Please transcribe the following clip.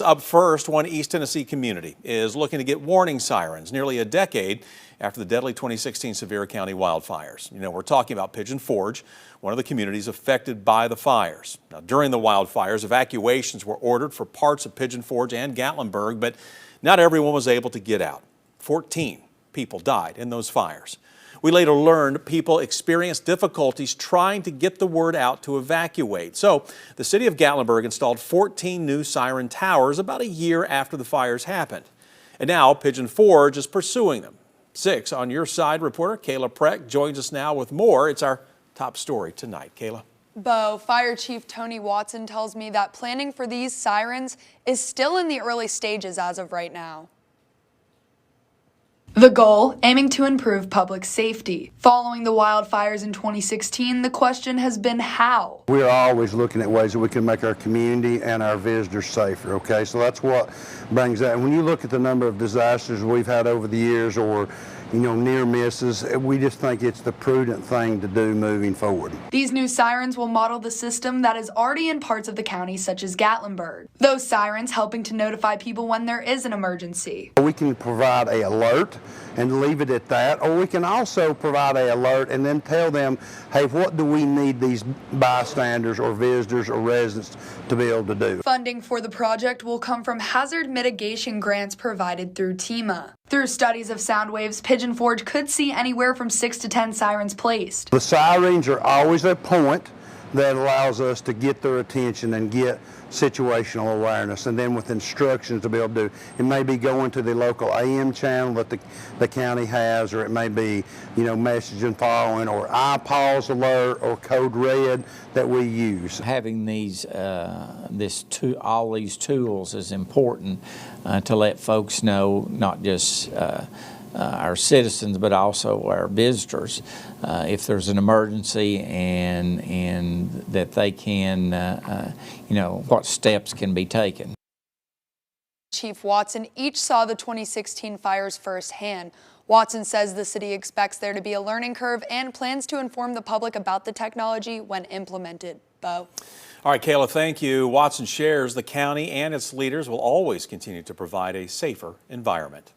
Up first, one East Tennessee community is looking to get warning sirens nearly a decade after the deadly 2016 Sevier County wildfires. You know, we're talking about Pigeon Forge, one of the communities affected by the fires. Now, during the wildfires, evacuations were ordered for parts of Pigeon Forge and Gatlinburg, but not everyone was able to get out. 14 people died in those fires. We later learned people experienced difficulties trying to get the word out to evacuate. So the city of Gatlinburg installed 14 new siren towers about a year after the fires happened. And now Pigeon Forge is pursuing them. 6 on Your Side reporter Kayla Preck joins us now with more. It's our top story tonight. Kayla. Bo, Fire Chief Tony Watson tells me that planning for these sirens is still in the early stages as of right now. The goal, aiming to improve public safety. Following the wildfires in 2016, the question has been how. We're always looking at ways that we can make our community and our visitors safer, okay? So that's what brings that. And when you look at the number of disasters we've had over the years or, you know, near misses, we just think it's the prudent thing to do moving forward. These new sirens will model the system that is already in parts of the county, such as Gatlinburg. Those sirens helping to notify people when there is an emergency. We can provide an alert and leave it at that, or we can also provide an alert and then tell them, hey, what do we need these bystanders or visitors or residents to be able to do? Funding for the project will come from hazard mitigation grants provided through TEMA. Through studies of sound waves, Pigeon Forge could see anywhere from 6 to 10 sirens placed. The sirens are always a point that allows us to get their attention and get situational awareness, and then with instructions to be able to do. It may be going to the local AM channel that the county has, or it may be, you know, message and following, or iPause alert, or code red that we use. Having these all these tools is important to let folks know, not just our citizens, but also our visitors, if there's an emergency, and that they can, you know, what steps can be taken. Chief Watson each saw the 2016 fires firsthand. Watson says the city expects there to be a learning curve and plans to inform the public about the technology when implemented. Bo. All right, Kayla, thank you. Watson shares the county and its leaders will always continue to provide a safer environment.